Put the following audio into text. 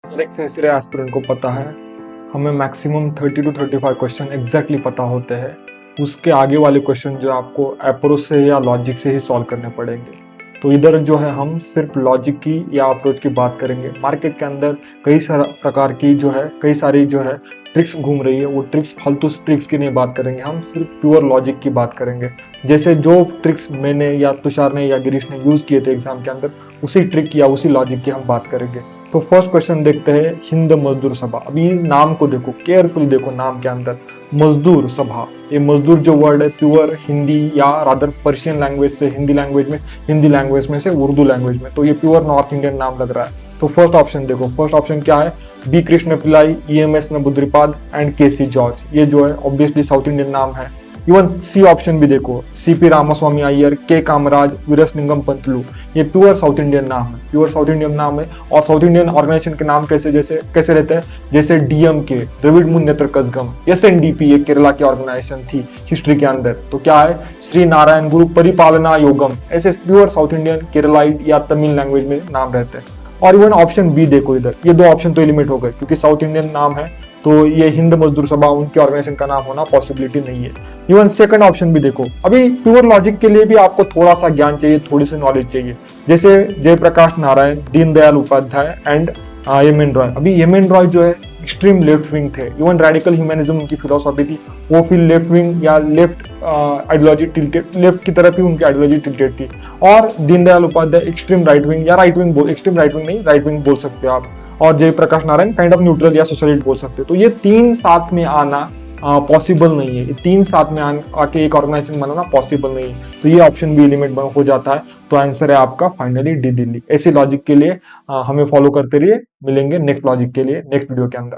हर एक sincere aspirant को पता है हमें मैक्सिमम 30 टू 35 क्वेश्चन एग्जैक्टली पता होते हैं। उसके आगे वाले क्वेश्चन जो आपको अप्रोच से या लॉजिक से ही सॉल्व करने पड़ेंगे। तो इधर जो है हम सिर्फ लॉजिक की या अप्रोच की बात करेंगे। मार्केट के अंदर कई सारा प्रकार की जो है कई सारी जो है ट्रिक्स घूम रही है, वो ट्रिक्स फालतू ट्रिक्स की नहीं बात करेंगे, हम सिर्फ प्योर लॉजिक की बात करेंगे। जैसे जो ट्रिक्स मैंने या तुषार ने या गिरीश ने यूज किए थे एग्जाम के अंदर, उसी ट्रिक या उसी लॉजिक की हम बात करेंगे। तो फर्स्ट क्वेश्चन देखते हैं, हिंद मजदूर सभा। अभी नाम को देखो, केयरफुल देखो, नाम के अंदर मजदूर सभा, ये मजदूर जो वर्ड है प्योर हिंदी या रादर पर्शियन लैंग्वेज से हिंदी लैंग्वेज में से उर्दू लैंग्वेज में, तो ये प्योर नॉर्थ इंडियन नाम लग रहा है। तो फर्स्ट ऑप्शन देखो, फर्स्ट ऑप्शन क्या है, B Krishna Pillai, EMS Namboodiripad and KC George. ये जो है ऑब्वियसली साउथ इंडियन नाम है। इवन सी ऑप्शन भी देखो, CP रामास्वामी अय्यर, के कामराज, वीरेशलिंगम पंतलू, ये प्योर साउथ इंडियन नाम है, प्योर साउथ इंडियन नाम है। और साउथ इंडियन ऑर्गेनाइजेशन के नाम कैसे रहते हैं, जैसे DMK, द्रविड़ मुन्नेत्र कजगम, SNDP, ये केरला की ऑर्गेनाइजेशन थी हिस्ट्री के अंदर, तो क्या है, श्री नारायण गुरु परिपालना योगम, ऐसे प्योर साउथ इंडियन केरलाइट या तमिल लैंग्वेज में नाम रहते हैं। और इवन ऑप्शन बी देखो, इधर ये दो ऑप्शन तो एलिमिनेट हो गए क्योंकि साउथ इंडियन नाम है, तो ये हिंद मजदूर सभा उनके ऑर्गेनाइजेशन का नाम होना पॉसिबिलिटी नहीं है। इवन सेकंड ऑप्शन भी देखो, अभी प्योर लॉजिक के लिए भी आपको थोड़ा सा ज्ञान चाहिए, थोड़ी सी नॉलेज चाहिए। जैसे Jayaprakash Narayan, Deendayal Upadhyay and M N Roy. अभी एम एन रॉय जो है एक्सट्रीम लेफ्ट विंग थे, इवन रेडिकल ह्यूमनिज्म उनकी फिलोसॉफी थी, वो फिर लेफ्ट विंग या लेफ्ट आइडियोलॉजी टिल्टेड, लेफ्ट की तरफ ही उनकी आइडियोलॉजी टिल्टेड थी। और Deendayal Upadhyay extreme right wing या right wing, extreme right wing नहीं, राइट विंग बोल सकते हो आप। और Jayaprakash Narayan kind of neutral या सोशलिस्ट बोल सकते हो। तो ये तीन साथ में आना पॉसिबल नहीं है, ये तीन साथ में आके एक ऑर्गेनाइजेशन बनाना पॉसिबल नहीं है, तो ये ऑप्शन भी एलिमेंट हो जाता है। तो आंसर है आपका फाइनली डी, दिल्ली। ऐसे लॉजिक के लिए हमें फॉलो करते रहिए, मिलेंगे नेक्स्ट लॉजिक के लिए नेक्स्ट वीडियो के अंदर।